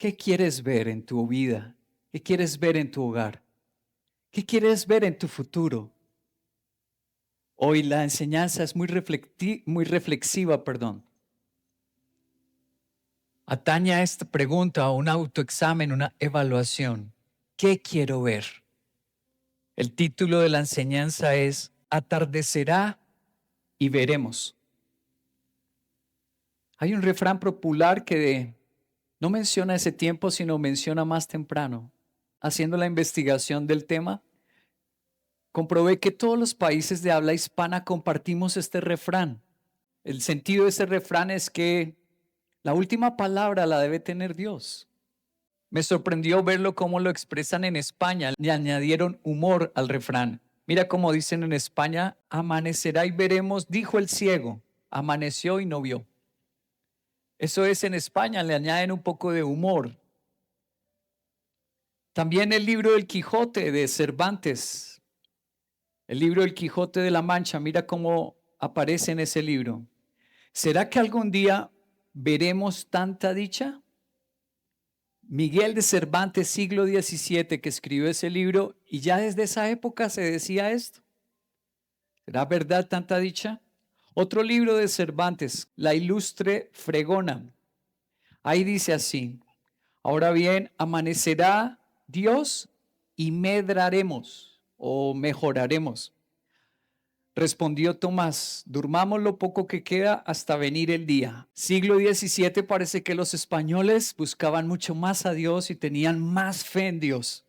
¿Qué quieres ver en tu vida? ¿Qué quieres ver en tu hogar? ¿Qué quieres ver en tu futuro? Hoy la enseñanza es muy reflexiva, perdón. Atañe a esta pregunta, a un autoexamen, una evaluación. ¿Qué quiero ver? El título de la enseñanza es Atardecerá y veremos. Hay un refrán popular que no menciona ese tiempo, sino menciona más temprano. Haciendo la investigación del tema, comprobé que todos los países de habla hispana compartimos este refrán. El sentido de ese refrán es que la última palabra la debe tener Dios. Me sorprendió verlo cómo lo expresan en España. Le añadieron humor al refrán. Mira cómo dicen en España, amanecerá y veremos, dijo el ciego. Amaneció y no vio. Eso es en España, le añaden un poco de humor. También el libro del Quijote de Cervantes. El libro del Quijote de la Mancha, mira cómo aparece en ese libro. ¿Será que algún día veremos tanta dicha? Miguel de Cervantes, siglo XVII, que escribió ese libro, y ya desde esa época se decía esto. ¿Será verdad tanta dicha? Otro libro de Cervantes, La Ilustre Fregona. Ahí dice así: ahora bien, amanecerá Dios y medraremos o mejoraremos. Respondió Tomás, durmamos lo poco que queda hasta venir el día. Siglo XVII, parece que los españoles buscaban mucho más a Dios y tenían más fe en Dios,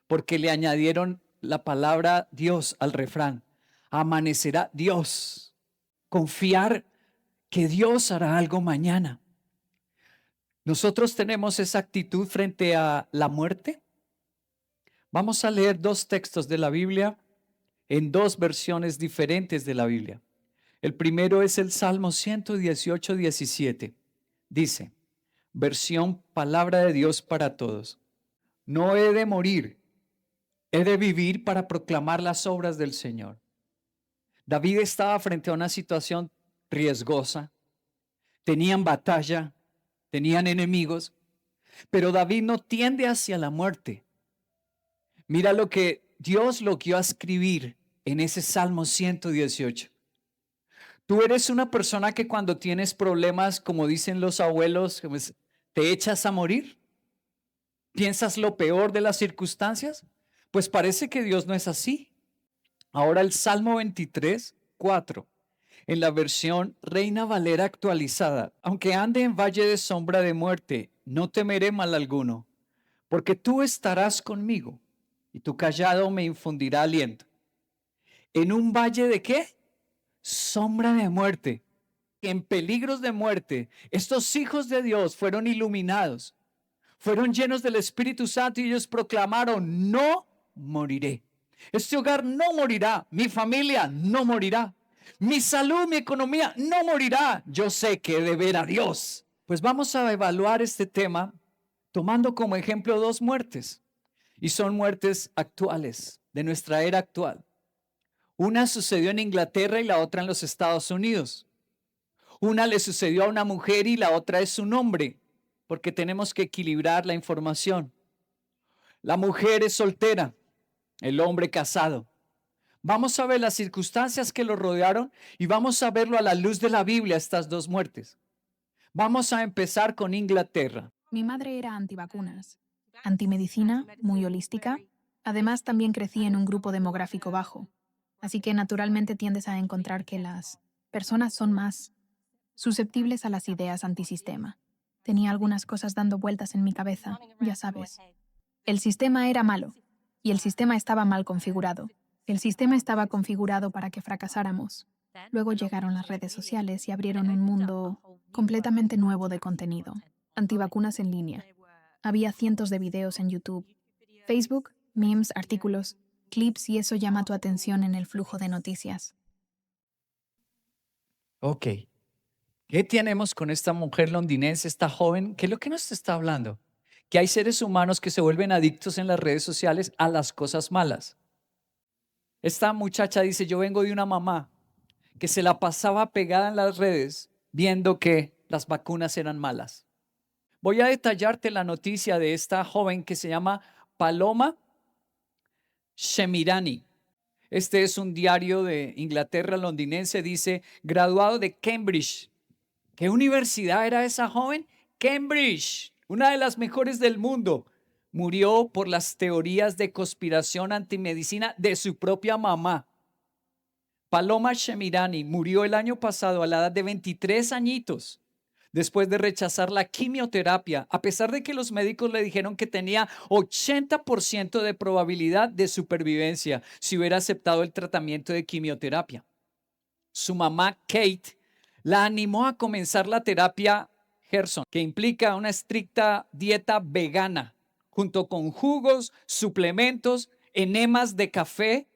porque le añadieron la palabra Dios al refrán. Amanecerá Dios. Confiar que Dios hará algo mañana. Nosotros tenemos esa actitud frente a la muerte. Vamos a leer dos textos de la Biblia en dos versiones diferentes de la Biblia. El primero es el Salmo 118, 17. Dice, versión Palabra de Dios para todos. No he de morir, he de vivir para proclamar las obras del Señor. David estaba frente a una situación riesgosa. Tenían batalla, tenían enemigos, pero David no tiende hacia la muerte. Mira lo que Dios lo guió a escribir en ese Salmo 118. Tú eres una persona que cuando tienes problemas, como dicen los abuelos, pues, te echas a morir. ¿Piensas lo peor de las circunstancias? Pues parece que Dios no es así. Ahora el Salmo 23, 4, en la versión Reina Valera actualizada. Aunque ande en valle de sombra de muerte, no temeré mal alguno, porque tú estarás conmigo y tu callado me infundirá aliento. ¿En un valle de qué? Sombra de muerte. En peligros de muerte, estos hijos de Dios fueron iluminados, fueron llenos del Espíritu Santo y ellos proclamaron, no moriré. Este hogar no morirá, mi familia no morirá, mi salud, mi economía no morirá. Yo sé que he de ver a Dios. Pues vamos a evaluar este tema tomando como ejemplo dos muertes, y son muertes actuales, de nuestra era actual. Una sucedió en Inglaterra y la otra en los Estados Unidos. Una le sucedió a una mujer y la otra es un hombre, porque tenemos que equilibrar la información. La mujer es soltera, el hombre casado. Vamos a ver las circunstancias que lo rodearon y vamos a verlo a la luz de la Biblia, estas dos muertes. Vamos a empezar con Inglaterra. Mi madre era antivacunas, antimedicina, muy holística. Además, también crecí en un grupo demográfico bajo. Así que naturalmente tiendes a encontrar que las personas son más susceptibles a las ideas antisistema. Tenía algunas cosas dando vueltas en mi cabeza, ya sabes. El sistema era malo y el sistema estaba mal configurado. El sistema estaba configurado para que fracasáramos. Luego llegaron las redes sociales y abrieron un mundo completamente nuevo de contenido. Antivacunas en línea. Había cientos de videos en YouTube, Facebook, memes, artículos, clips y eso llama tu atención en el flujo de noticias. Ok. ¿Qué tenemos con esta mujer londinense, esta joven? ¿Qué es lo que nos está hablando? Que hay seres humanos que se vuelven adictos en las redes sociales a las cosas malas. Esta muchacha dice, yo vengo de una mamá que se la pasaba pegada en las redes viendo que las vacunas eran malas. Voy a detallarte la noticia de esta joven que se llama Paloma Shemirani. Este es un diario de Inglaterra londinense, dice, graduado de Cambridge. ¿Qué universidad era esa joven? Cambridge, una de las mejores del mundo. Murió por las teorías de conspiración antimedicina de su propia mamá. Paloma Shemirani murió el año pasado a la edad de 23 añitos, después de rechazar la quimioterapia, a pesar de que los médicos le dijeron que tenía 80% de probabilidad de supervivencia si hubiera aceptado el tratamiento de quimioterapia. Su mamá, Kate, la animó a comenzar la terapia Gerson, que implica una estricta dieta vegana, junto con jugos, suplementos, enemas de café.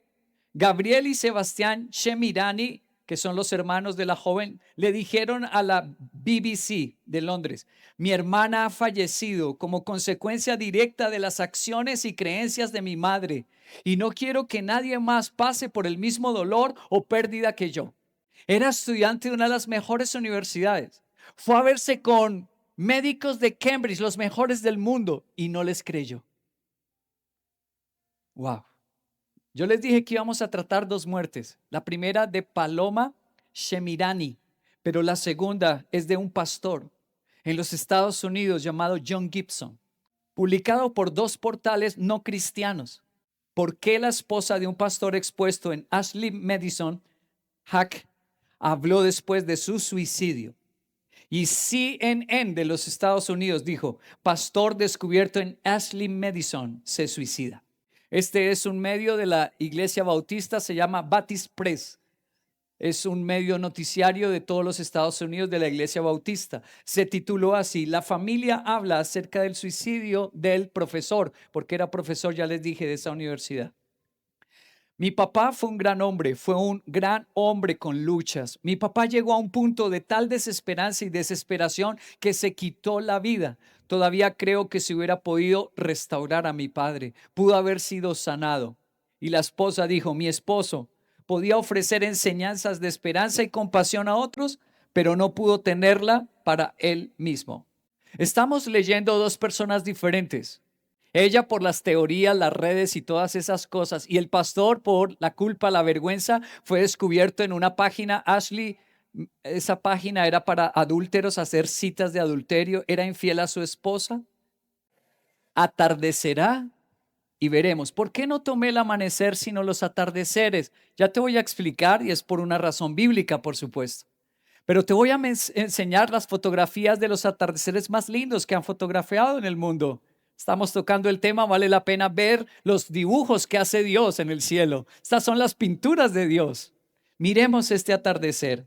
Gabriel y Sebastián Shemirani, que son los hermanos de la joven, le dijeron a la BBC de Londres: mi hermana ha fallecido como consecuencia directa de las acciones y creencias de mi madre, y no quiero que nadie más pase por el mismo dolor o pérdida que yo. Era estudiante de una de las mejores universidades. Fue a verse con médicos de Cambridge, los mejores del mundo, y no les creyó. Wow. Yo les dije que íbamos a tratar dos muertes. La primera de Paloma Shemirani, pero la segunda es de un pastor en los Estados Unidos llamado John Gibson, publicado por dos portales no cristianos. ¿Por qué la esposa de un pastor expuesto en Ashley Madison Hack habló después de su suicidio? Y CNN de los Estados Unidos dijo: pastor descubierto en Ashley Madison se suicida. Este es un medio de la Iglesia Bautista, se llama Baptist Press. Es un medio noticiario de todos los Estados Unidos de la Iglesia Bautista. Se tituló así: la familia habla acerca del suicidio del profesor, porque era profesor, ya les dije, de esa universidad. Mi papá fue un gran hombre, fue un gran hombre con luchas. Mi papá llegó a un punto de tal desesperanza y desesperación que se quitó la vida. Todavía creo que si hubiera podido restaurar a mi padre, pudo haber sido sanado. Y la esposa dijo: mi esposo podía ofrecer enseñanzas de esperanza y compasión a otros, pero no pudo tenerla para él mismo. Estamos leyendo dos personas diferentes. Ella por las teorías, las redes y todas esas cosas. Y el pastor por la culpa, la vergüenza, fue descubierto en una página. Ashley, esa página era para adúlteros, hacer citas de adulterio. Era infiel a su esposa. Atardecerá y veremos. ¿Por qué no tomé el amanecer sino los atardeceres? Ya te voy a explicar, y es por una razón bíblica, por supuesto. Pero te voy a enseñar las fotografías de los atardeceres más lindos que han fotografiado en el mundo. Estamos tocando el tema, vale la pena ver los dibujos que hace Dios en el cielo. Estas son las pinturas de Dios. Miremos este atardecer.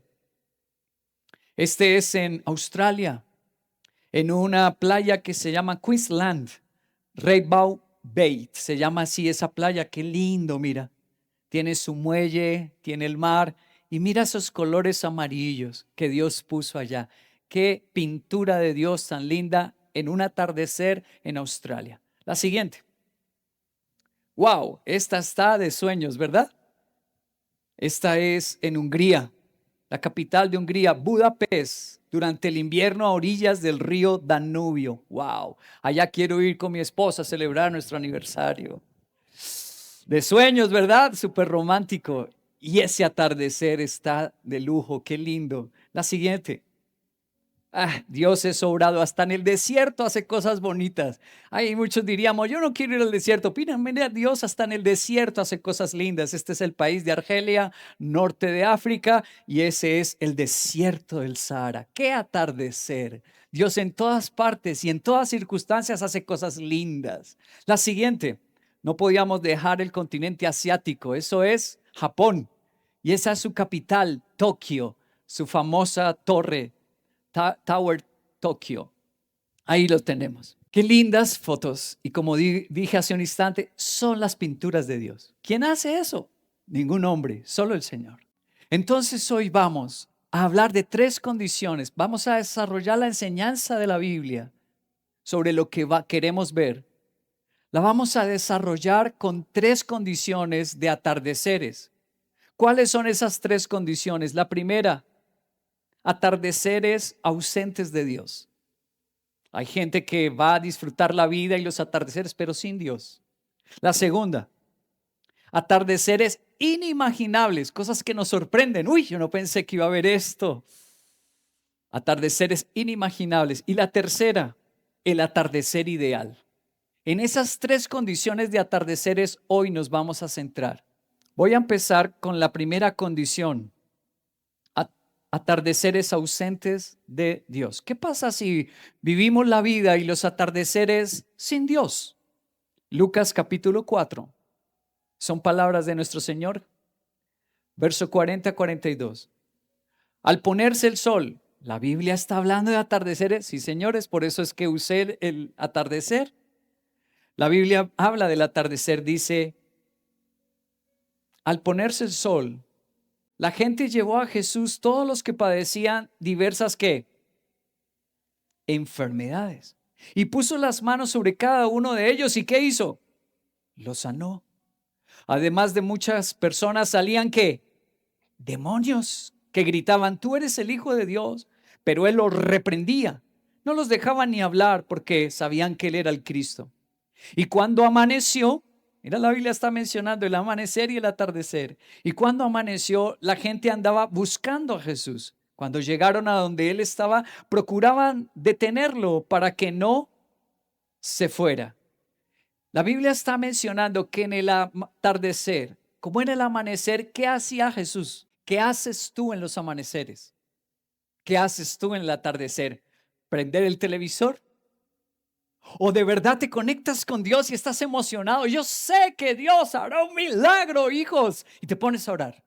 Este es en Australia, en una playa que se llama Queensland, Rainbow Bay. Se llama así esa playa, qué lindo, mira. Tiene su muelle, tiene el mar. Y mira esos colores amarillos que Dios puso allá. Qué pintura de Dios tan linda en un atardecer en Australia. La siguiente. Wow, esta está de sueños, ¿verdad? Esta es en Hungría, la capital de Hungría, Budapest, durante el invierno a orillas del río Danubio. Wow, allá quiero ir con mi esposa a celebrar nuestro aniversario. De sueños, ¿verdad? Súper romántico. Y ese atardecer está de lujo, qué lindo. La siguiente. Dios es obrado, hasta en el desierto hace cosas bonitas. Hay muchos diríamos: yo no quiero ir al desierto. Mira, Dios hasta en el desierto hace cosas lindas. Este es el país de Argelia, norte de África, y ese es el desierto del Sahara. ¡Qué atardecer! Dios en todas partes y en todas circunstancias hace cosas lindas. La siguiente. No podíamos dejar el continente asiático, eso es Japón. Y esa es su capital, Tokio, su famosa torre, Tower Tokio. Ahí lo tenemos. Qué lindas fotos. Y como dije hace un instante, son las pinturas de Dios. ¿Quién hace eso? Ningún hombre, solo el Señor. Entonces hoy vamos a hablar de tres condiciones. Vamos a desarrollar la enseñanza de la Biblia sobre lo que queremos ver. La vamos a desarrollar con tres condiciones de atardeceres. ¿Cuáles son esas tres condiciones? La primera, atardeceres ausentes de Dios. Hay gente que va a disfrutar la vida y los atardeceres, pero sin Dios. La segunda, atardeceres inimaginables, cosas que nos sorprenden. Uy, yo no pensé que iba a haber esto. Atardeceres inimaginables. Y la tercera, el atardecer ideal. En esas tres condiciones de atardeceres hoy nos vamos a centrar. Voy a empezar con la primera condición. Atardeceres ausentes de Dios. ¿Qué pasa si vivimos la vida y los atardeceres sin Dios? Lucas capítulo 4. Son palabras de nuestro Señor. Verso 40-42. Al ponerse el sol, ¿la Biblia está hablando de atardeceres? Sí, señores, por eso es que usé el atardecer. La Biblia habla del atardecer, dice, al ponerse el sol, la gente llevó a Jesús todos los que padecían diversas ¿qué? Enfermedades. Y puso las manos sobre cada uno de ellos. ¿Y qué hizo? Los sanó. Además de muchas personas salían ¿qué? Demonios que gritaban, tú eres el Hijo de Dios. Pero él los reprendía. No los dejaba ni hablar porque sabían que él era el Cristo. Y cuando amaneció, mira, la Biblia está mencionando el amanecer y el atardecer. Y cuando amaneció, la gente andaba buscando a Jesús. Cuando llegaron a donde él estaba, procuraban detenerlo para que no se fuera. La Biblia está mencionando que en el atardecer, como en el amanecer, ¿qué hacía Jesús? ¿Qué haces tú en los amaneceres? ¿Qué haces tú en el atardecer? ¿Prender el televisor? ¿O de verdad te conectas con Dios y estás emocionado? Yo sé que Dios hará un milagro, hijos. Y te pones a orar.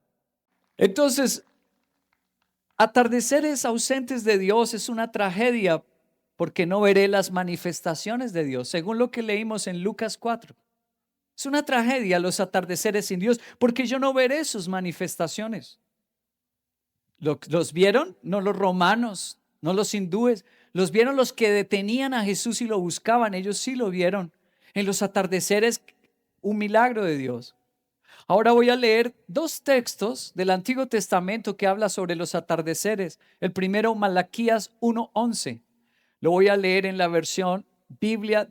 Entonces, atardeceres ausentes de Dios es una tragedia porque no veré las manifestaciones de Dios, según lo que leímos en Lucas 4. Es una tragedia los atardeceres sin Dios porque yo no veré sus manifestaciones. ¿Los vieron? No los romanos, no los hindúes. Los vieron los que detenían a Jesús y lo buscaban. Ellos sí lo vieron. En los atardeceres, un milagro de Dios. Ahora voy a leer dos textos del Antiguo Testamento que habla sobre los atardeceres. El primero, Malaquías 1:11. Lo voy a leer en la versión Biblia,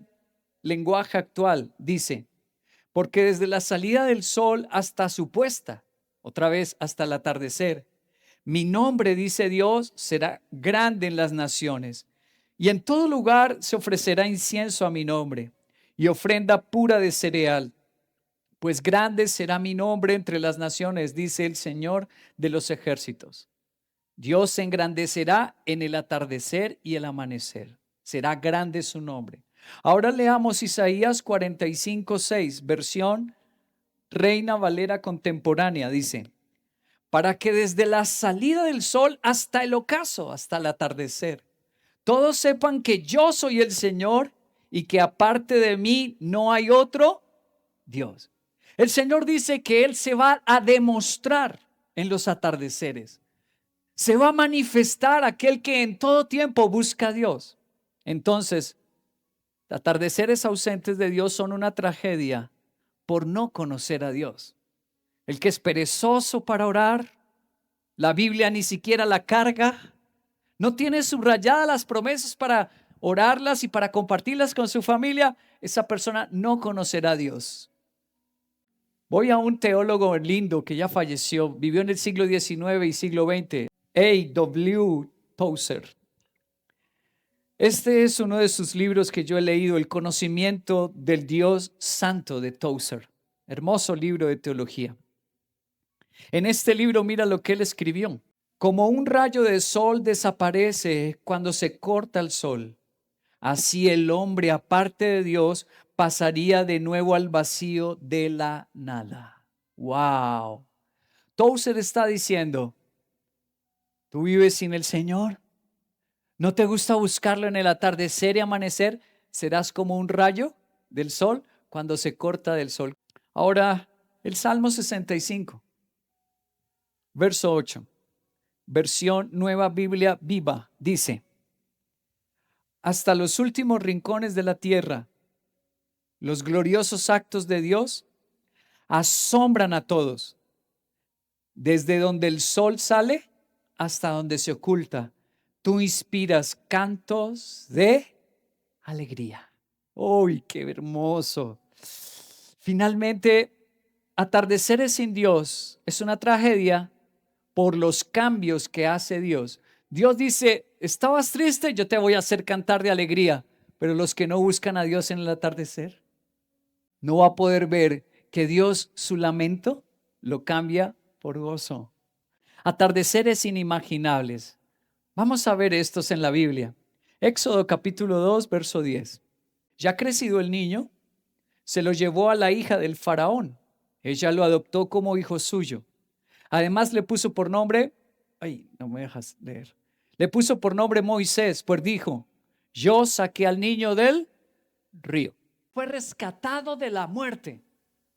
lenguaje actual. Dice, porque desde la salida del sol hasta su puesta, otra vez hasta el atardecer, mi nombre, dice Dios, será grande en las naciones, y en todo lugar se ofrecerá incienso a mi nombre, y ofrenda pura de cereal, pues grande será mi nombre entre las naciones, dice el Señor de los ejércitos. Dios se engrandecerá en el atardecer y el amanecer, será grande su nombre. Ahora leamos Isaías 45:6, versión Reina Valera contemporánea, dice, para que desde la salida del sol hasta el ocaso, hasta el atardecer, todos sepan que yo soy el Señor y que aparte de mí no hay otro Dios. El Señor dice que Él se va a demostrar en los atardeceres. Se va a manifestar aquel que en todo tiempo busca a Dios. Entonces, atardeceres ausentes de Dios son una tragedia por no conocer a Dios. El que es perezoso para orar, la Biblia ni siquiera la carga, no tiene subrayadas las promesas para orarlas y para compartirlas con su familia, esa persona no conocerá a Dios. Voy a un teólogo lindo que ya falleció, vivió en el siglo XIX y siglo XX, A.W. Tozer. Este es uno de sus libros que yo he leído, El conocimiento del Dios Santo de Tozer. Hermoso libro de teología. En este libro mira lo que él escribió. Como un rayo de sol desaparece cuando se corta el sol, así el hombre aparte de Dios pasaría de nuevo al vacío de la nada. ¡Wow! Tozer está diciendo, ¿tú vives sin el Señor? ¿No te gusta buscarlo en el atardecer y amanecer? Serás como un rayo del sol cuando se corta del sol. Ahora, el Salmo 65, verso 8, versión Nueva Biblia Viva, dice, hasta los últimos rincones de la tierra, los gloriosos actos de Dios asombran a todos, desde donde el sol sale hasta donde se oculta. Tú inspiras cantos de alegría. ¡Uy, qué hermoso! Finalmente, atardeceres sin Dios es una tragedia por los cambios que hace Dios. Dios dice, estabas triste, yo te voy a hacer cantar de alegría, pero los que no buscan a Dios en el atardecer, no va a poder ver que Dios su lamento lo cambia por gozo. Atardeceres inimaginables. Vamos a ver estos en la Biblia. Éxodo capítulo 2, verso 10. Ya crecido el niño, se lo llevó a la hija del faraón. Ella lo adoptó como hijo suyo. Además le puso por nombre, no me dejas leer. Le puso por nombre Moisés, pues dijo, yo saqué al niño del río. Fue rescatado de la muerte.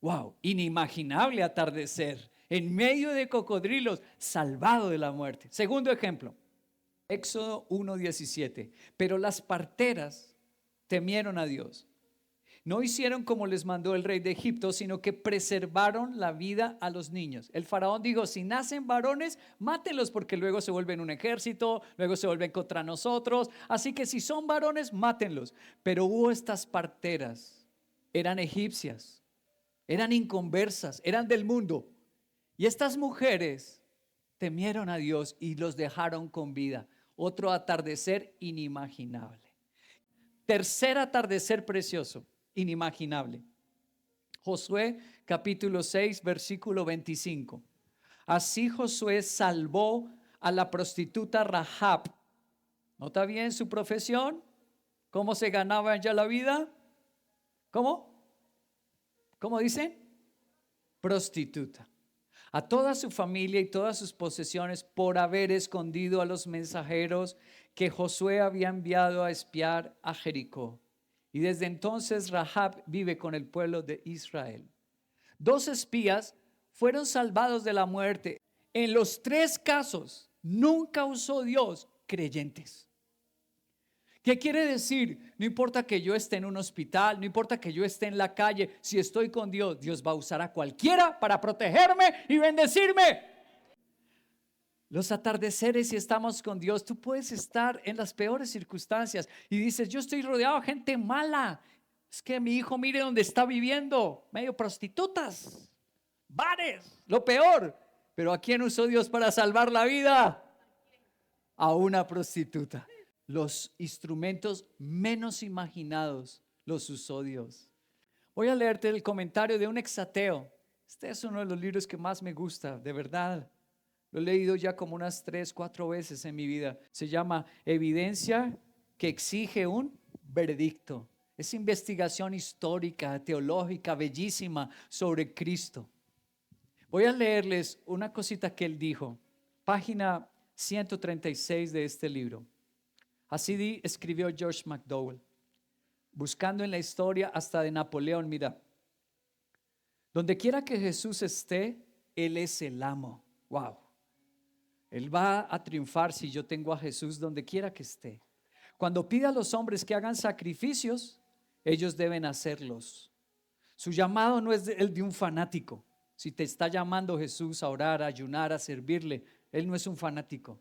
Wow, inimaginable atardecer. En medio de cocodrilos, salvado de la muerte. Segundo ejemplo, Éxodo 1:17. Pero las parteras temieron a Dios. No hicieron como les mandó el rey de Egipto, sino que preservaron la vida a los niños. El faraón dijo, si nacen varones, mátenlos porque luego se vuelven un ejército, luego se vuelven contra nosotros. Así que si son varones, mátenlos. Pero hubo estas parteras, eran egipcias, eran inconversas, eran del mundo. Y estas mujeres temieron a Dios y los dejaron con vida. Otro atardecer inimaginable. Tercer atardecer precioso, inimaginable. Josué capítulo 6, versículo 25. Así Josué salvó a la prostituta Rahab. ¿Nota bien su profesión? ¿Cómo se ganaba ella la vida? ¿Cómo? ¿Cómo dicen? Prostituta. A toda su familia y todas sus posesiones por haber escondido a los mensajeros que Josué había enviado a espiar a Jericó. Y desde entonces Rahab vive con el pueblo de Israel. 2 espías fueron salvados de la muerte. En los 3 casos nunca usó Dios creyentes. ¿Qué quiere decir? No importa que yo esté en un hospital, no importa que yo esté en la calle, si estoy con Dios, Dios va a usar a cualquiera para protegerme y bendecirme. Los atardeceres, si estamos con Dios, tú puedes estar en las peores circunstancias y dices, yo estoy rodeado de gente mala. Es que mi hijo mire dónde está viviendo, medio prostitutas, bares, lo peor. Pero ¿a quién usó Dios para salvar la vida? A una prostituta. Los instrumentos menos imaginados los usó Dios. Voy a leerte el comentario de un exateo. Este es uno de los libros que más me gusta, de verdad. Lo he leído ya como unas 3, 4 veces en mi vida. Se llama Evidencia que exige un veredicto. Es investigación histórica, teológica, bellísima sobre Cristo. Voy a leerles una cosita que él dijo. Página 136 de este libro. Así escribió George McDowell, buscando en la historia hasta de Napoleón. Mira, donde quiera que Jesús esté, Él es el amo. Wow. Él va a triunfar si yo tengo a Jesús donde quiera que esté. Cuando pida a los hombres que hagan sacrificios, ellos deben hacerlos. Su llamado no es el de un fanático. Si te está llamando Jesús a orar, a ayunar, a servirle, Él no es un fanático.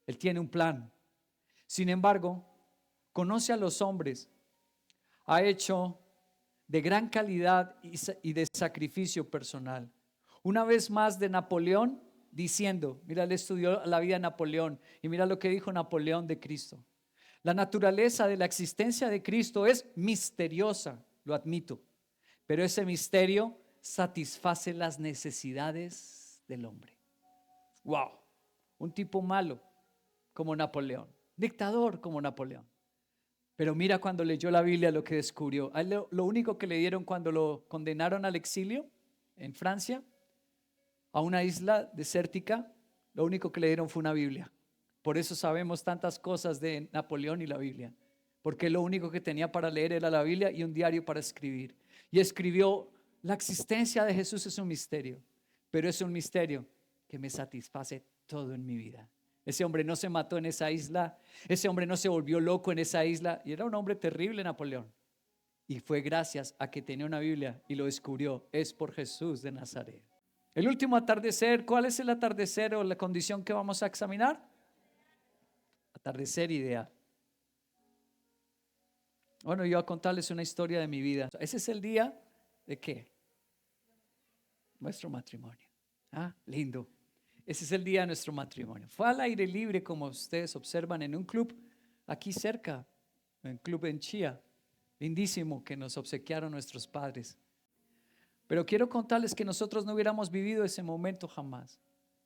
Él tiene un plan. Sin embargo, conoce a los hombres, ha hecho de gran calidad y de sacrificio personal. Una vez más de Napoleón diciendo, mira, él estudió la vida de Napoleón y mira lo que dijo Napoleón de Cristo. La naturaleza de la existencia de Cristo es misteriosa, lo admito, pero ese misterio satisface las necesidades del hombre. Wow, un tipo malo como Napoleón. Dictador como Napoleón. Pero mira cuando leyó la Biblia lo que descubrió. A él lo único que le dieron cuando lo condenaron al exilio en Francia, a una isla desértica, lo único que le dieron fue una Biblia. Por eso sabemos tantas cosas de Napoleón y la Biblia. Porque lo único que tenía para leer era la Biblia y un diario para escribir. Y escribió, la existencia de Jesús es un misterio, pero es un misterio que me satisface todo en mi vida. Ese hombre no se mató en esa isla, ese hombre no se volvió loco en esa isla, y era un hombre terrible, Napoleón. Y fue gracias a que tenía una Biblia y lo descubrió, es por Jesús de Nazaret. El último atardecer, ¿cuál es el atardecer o la condición que vamos a examinar? Atardecer ideal. Bueno, yo voy a contarles una historia de mi vida. Ese es el día de ¿qué? Nuestro matrimonio. Ah, lindo. Ese es el día de nuestro matrimonio. Fue al aire libre, como ustedes observan, en un club aquí cerca, un club en Chía. Lindísimo que nos obsequiaron nuestros padres. Pero quiero contarles que nosotros no hubiéramos vivido ese momento jamás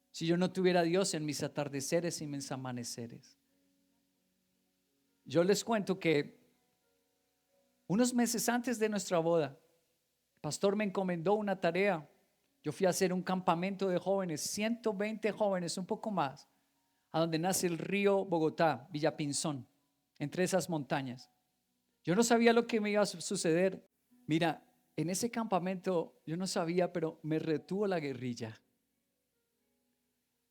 si yo no tuviera a Dios en mis atardeceres y mis amaneceres. Yo les cuento que unos meses antes de nuestra boda, el pastor me encomendó una tarea. Yo fui a hacer un campamento de jóvenes, 120 jóvenes, un poco más, a donde nace el río Bogotá, Villapinzón, entre esas montañas. Yo no sabía lo que me iba a suceder. Mira, en ese campamento yo no sabía, pero me retuvo la guerrilla.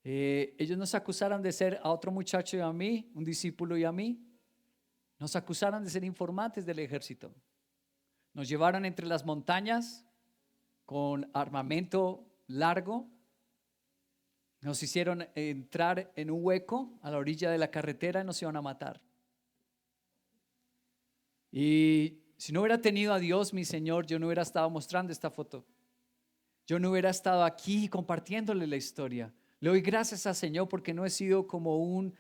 Ellos nos acusaron de ser a otro muchacho y a mí, un discípulo y a mí. Nos acusaron de ser informantes del ejército. Nos llevaron entre las montañas con armamento largo. Nos hicieron entrar en un hueco a la orilla de la carretera y nos iban a matar. Y si no hubiera tenido a Dios, mi Señor, yo no hubiera estado mostrando esta foto. Yo no hubiera estado aquí compartiéndole la historia. Le doy gracias al Señor porque no he sido como un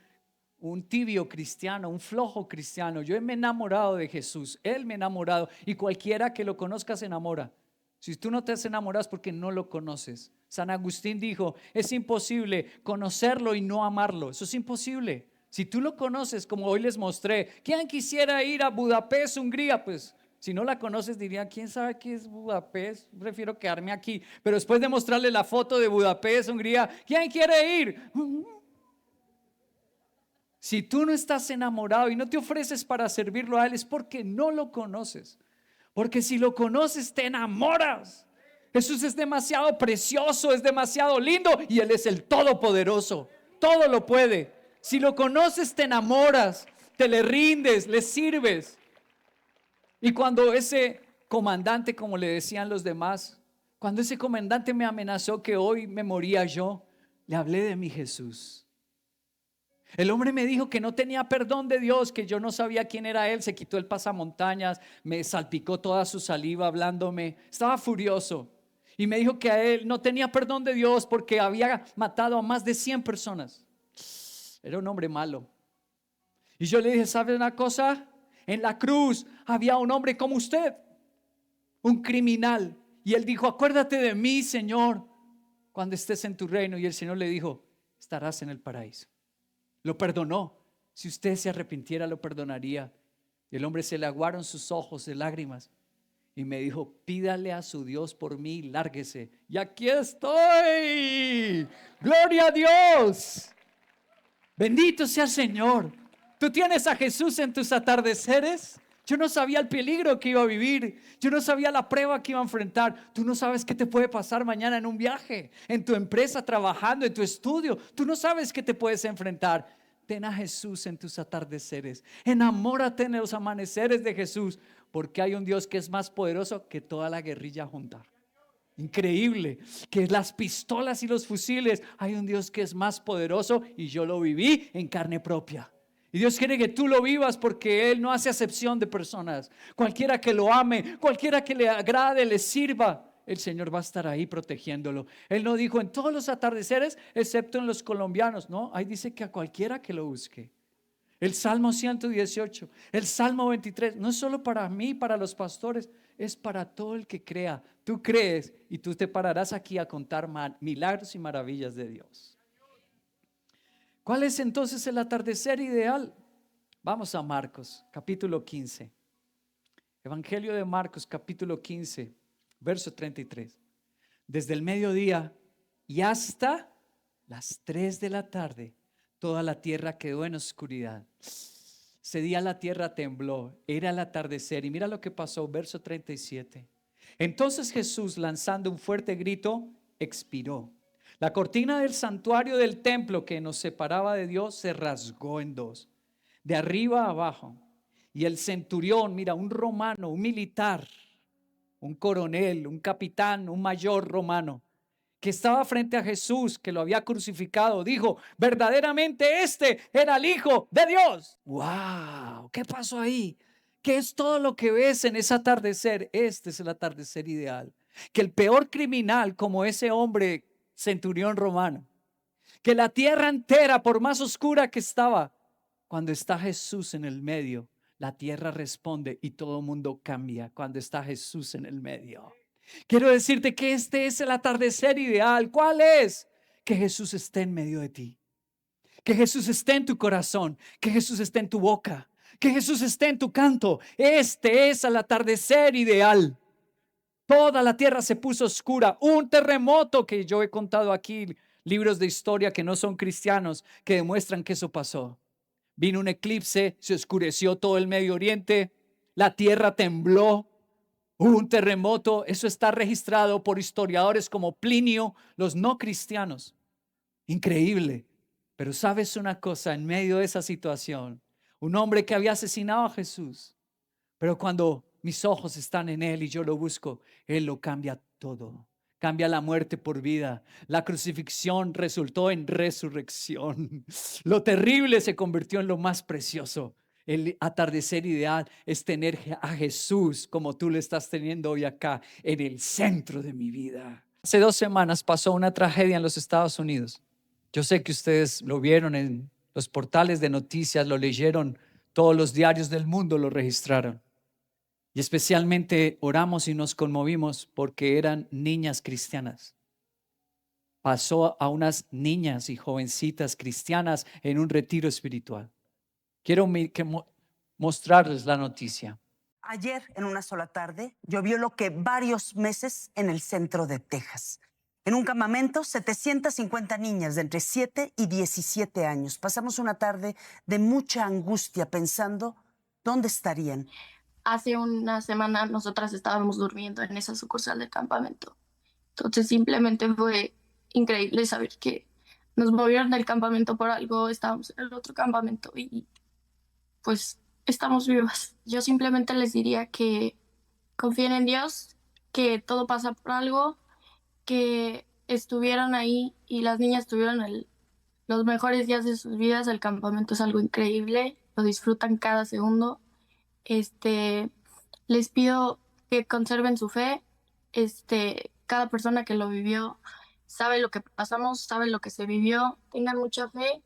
tibio cristiano, un flojo cristiano. Yo me he enamorado de Jesús. Él me ha enamorado y cualquiera que lo conozca se enamora. Si tú no te has enamorado es porque no lo conoces. San Agustín dijo, es imposible conocerlo y no amarlo. Eso es imposible. Si tú lo conoces, como hoy les mostré, ¿quién quisiera ir a Budapest, Hungría? Pues si no la conoces dirían, ¿quién sabe qué es Budapest? Prefiero quedarme aquí. Pero después de mostrarle la foto de Budapest, Hungría, ¿quién quiere ir? Si tú no estás enamorado y no te ofreces para servirlo a Él, es porque no lo conoces. Porque si lo conoces, te enamoras. Jesús es demasiado precioso, es demasiado lindo y Él es el Todopoderoso. Todo lo puede. Si lo conoces, te enamoras, te le rindes, le sirves. Y cuando ese comandante, como le decían los demás, cuando ese comandante me amenazó que hoy me moría yo, le hablé de mi Jesús. El hombre me dijo que no tenía perdón de Dios, que yo no sabía quién era Él. Se quitó el pasamontañas, me salpicó toda su saliva hablándome. Estaba furioso y me dijo que a él no tenía perdón de Dios porque había matado a más de 100 personas. Era un hombre malo. Y yo le dije, ¿sabe una cosa? En la cruz había un hombre como usted, un criminal. Y él dijo, acuérdate de mí, Señor, cuando estés en tu reino. Y el Señor le dijo, estarás en el paraíso. Lo perdonó. Si usted se arrepintiera, lo perdonaría. Y el hombre se le aguaron sus ojos de lágrimas y me dijo, pídale a su Dios por mí y lárguese. Y aquí estoy. Gloria a Dios. Bendito sea el Señor. ¿Tú tienes a Jesús en tus atardeceres? Yo no sabía el peligro que iba a vivir. Yo no sabía la prueba que iba a enfrentar. Tú no sabes qué te puede pasar mañana en un viaje, en tu empresa, trabajando, en tu estudio. Tú no sabes qué te puedes enfrentar. Ten a Jesús en tus atardeceres. Enamórate en los amaneceres de Jesús, porque hay un Dios que es más poderoso que toda la guerrilla junta. Increíble, que las pistolas y los fusiles, hay un Dios que es más poderoso y yo lo viví en carne propia. Y Dios quiere que tú lo vivas porque Él no hace acepción de personas. Cualquiera que lo ame, cualquiera que le agrade, le sirva, el Señor va a estar ahí protegiéndolo. Él no dijo en todos los atardeceres, excepto en los colombianos. No, ahí dice que a cualquiera que lo busque. El Salmo 118, el Salmo 23, no es solo para mí, para los pastores, es para todo el que crea. Tú crees y tú te pararás aquí a contar milagros y maravillas de Dios. ¿Cuál es entonces el atardecer ideal? Vamos a Marcos, capítulo 15. Evangelio de Marcos, capítulo 15, verso 33. Desde el mediodía y hasta las 3 de la tarde, toda la tierra quedó en oscuridad. Ese día la tierra tembló, era el atardecer. Y mira lo que pasó, verso 37. Entonces Jesús, lanzando un fuerte grito, expiró. La cortina del santuario del templo que nos separaba de Dios se rasgó en dos, de arriba a abajo. Y el centurión, mira, un romano, un militar, un coronel, un capitán, un mayor romano, que estaba frente a Jesús, que lo había crucificado, dijo, verdaderamente este era el Hijo de Dios. ¡Wow! ¿Qué pasó ahí? ¿Qué es todo lo que ves en ese atardecer? Este es el atardecer ideal. Que el peor criminal, como ese hombre centurión romano, que la tierra entera, por más oscura que estaba, cuando está Jesús en el medio, la tierra responde y todo el mundo cambia cuando está Jesús en el medio. Quiero decirte que este es el atardecer ideal. ¿Cuál es? Que Jesús esté en medio de ti. Que Jesús esté en tu corazón. Que Jesús esté en tu boca. Que Jesús esté en tu canto. Este es el atardecer ideal. Toda la tierra se puso oscura. Un terremoto que yo he contado aquí, libros de historia que no son cristianos, que demuestran que eso pasó. Vino un eclipse, se oscureció todo el Medio Oriente, la tierra tembló, hubo un terremoto. Eso está registrado por historiadores como Plinio, los no cristianos. Increíble. Pero sabes una cosa, en medio de esa situación, un hombre que había asesinado a Jesús, pero cuando mis ojos están en Él y yo lo busco, Él lo cambia todo. Cambia la muerte por vida. La crucifixión resultó en resurrección. Lo terrible se convirtió en lo más precioso. El atardecer ideal es tener a Jesús como tú lo estás teniendo hoy acá, en el centro de mi vida. Hace 2 semanas pasó una tragedia en los Estados Unidos. Yo sé que ustedes lo vieron en los portales de noticias, lo leyeron, todos los diarios del mundo lo registraron. Y especialmente oramos y nos conmovimos porque eran niñas cristianas. Pasó a unas niñas y jovencitas cristianas en un retiro espiritual. Quiero mostrarles la noticia. Ayer, en una sola tarde, llovió lo que varios meses en el centro de Texas. En un campamento, 750 niñas de entre 7 y 17 años. Pasamos una tarde de mucha angustia pensando dónde estarían. Hace una semana nosotras estábamos durmiendo en esa sucursal del campamento. Entonces simplemente fue increíble saber que nos movieron del campamento por algo, estábamos en el otro campamento y pues estamos vivas. Yo simplemente les diría que confíen en Dios, que todo pasa por algo, que estuvieron ahí y las niñas tuvieron los mejores días de sus vidas. El campamento es algo increíble, lo disfrutan cada segundo. Les pido que conserven su fe. Cada persona que lo vivió sabe lo que pasamos, sabe lo que se vivió. Tengan mucha fe,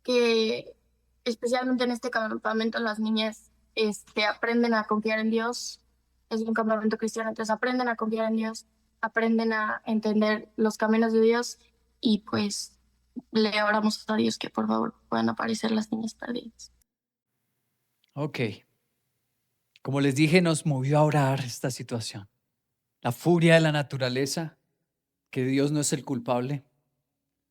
que especialmente en este campamento las niñas aprenden a confiar en Dios. Es un campamento cristiano, entonces aprenden a confiar en Dios, aprenden a entender los caminos de Dios y pues le oramos a Dios que por favor puedan aparecer las niñas perdidas. Ok. Como les dije, nos movió a orar esta situación. La furia de la naturaleza, que Dios no es el culpable,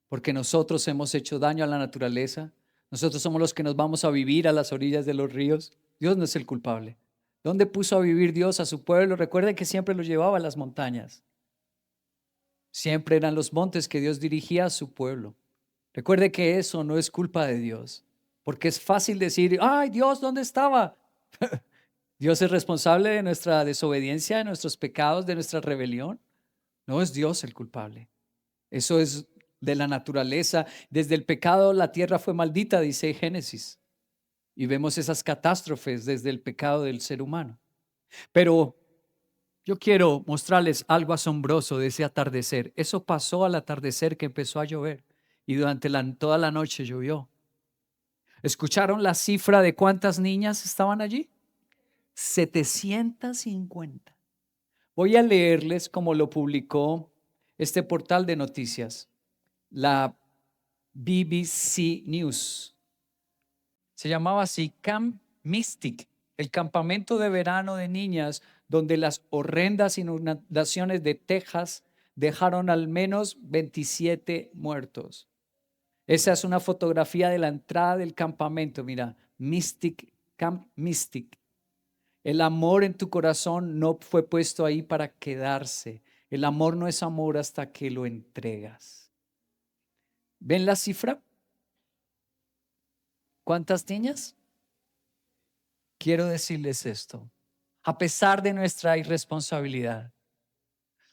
porque nosotros hemos hecho daño a la naturaleza. Nosotros somos los que nos vamos a vivir a las orillas de los ríos. Dios no es el culpable. ¿Dónde puso a vivir Dios a su pueblo? Recuerden que siempre los llevaba a las montañas. Siempre eran los montes que Dios dirigía a su pueblo. Recuerde que eso no es culpa de Dios, porque es fácil decir, ay, Dios, ¿dónde estaba? ¿Dios es responsable de nuestra desobediencia, de nuestros pecados, de nuestra rebelión? No es Dios el culpable. Eso es de la naturaleza. Desde el pecado la tierra fue maldita, dice Génesis. Y vemos esas catástrofes desde el pecado del ser humano. Pero yo quiero mostrarles algo asombroso de ese atardecer. Eso pasó al atardecer que empezó a llover y durante toda la noche llovió. ¿Escucharon la cifra de cuántas niñas estaban allí? 750. Voy a leerles como lo publicó este portal de noticias, la BBC News. Se llamaba así Camp Mystic, el campamento de verano de niñas donde las horrendas inundaciones de Texas dejaron al menos 27 muertos. Esa es una fotografía de la entrada del campamento. Mira, Mystic, Camp Mystic. El amor en tu corazón no fue puesto ahí para quedarse. El amor no es amor hasta que lo entregas. ¿Ven la cifra? ¿Cuántas niñas? Quiero decirles esto. A pesar de nuestra irresponsabilidad,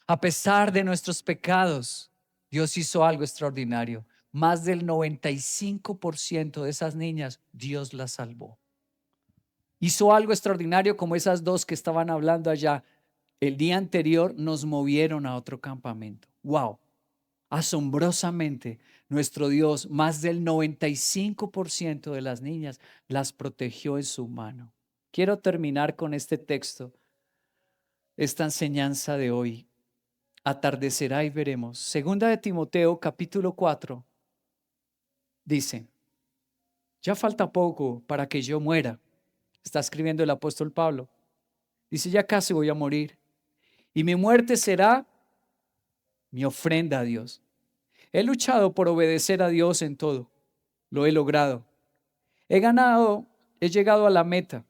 a pesar de nuestros pecados, Dios hizo algo extraordinario. Más del 95% de esas niñas, Dios las salvó. hizo algo extraordinario como esas dos que estaban hablando allá. El día anterior nos movieron a otro campamento. ¡Wow! Asombrosamente, nuestro Dios, más del 95% de las niñas las protegió en su mano. Quiero terminar con este texto, esta enseñanza de hoy. Atardecerá y veremos. Segunda de Timoteo, capítulo 4, dice, ya falta poco para que yo muera. Está escribiendo el apóstol Pablo. Dice, ya casi voy a morir. Y mi muerte será mi ofrenda a Dios. He luchado por obedecer a Dios en todo. Lo he logrado. He ganado, he llegado a la meta.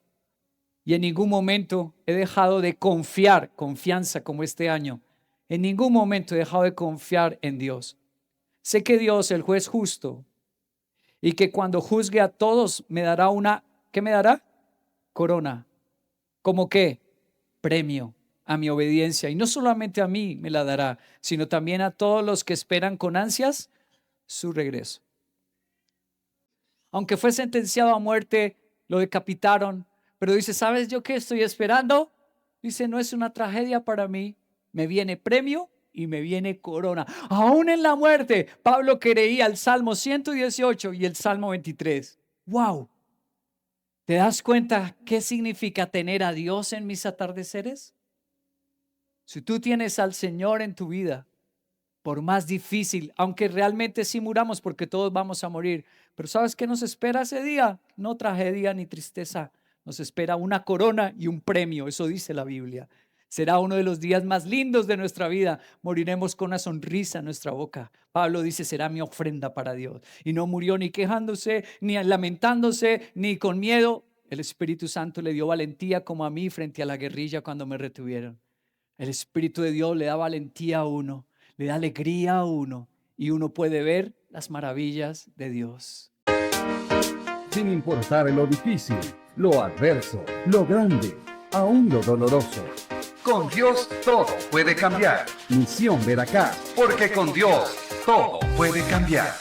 Y en ningún momento he dejado de confianza como este año. En ningún momento he dejado de confiar en Dios. Sé que Dios, el juez justo, y que cuando juzgue a todos me dará ¿qué me dará? Corona. ¿Cómo qué? Premio a mi obediencia. Y no solamente a mí me la dará, sino también a todos los que esperan con ansias su regreso. Aunque fue sentenciado a muerte, lo decapitaron, pero dice, ¿sabes yo qué estoy esperando? Dice, no es una tragedia para mí, me viene premio y me viene corona. Aún en la muerte, Pablo creía el Salmo 118 y el Salmo 23. ¡Wow! ¿Te das cuenta qué significa tener a Dios en mis atardeceres? Si tú tienes al Señor en tu vida, por más difícil, aunque realmente sí muramos porque todos vamos a morir, pero ¿sabes qué nos espera ese día? No tragedia ni tristeza, nos espera una corona y un premio, eso dice la Biblia. Será uno de los días más lindos de nuestra vida, moriremos con una sonrisa en nuestra boca. Pablo dice, será mi ofrenda para Dios. Y no murió ni quejándose, ni lamentándose, ni con miedo. El Espíritu Santo le dio valentía como a mí frente a la guerrilla cuando me retuvieron. El Espíritu de Dios le da valentía a uno, le da alegría a uno y uno puede ver las maravillas de Dios. Sin importar lo difícil, lo adverso, lo grande, aún lo doloroso. Con Dios todo puede cambiar, Misión Veracruz. porque con Dios todo puede cambiar.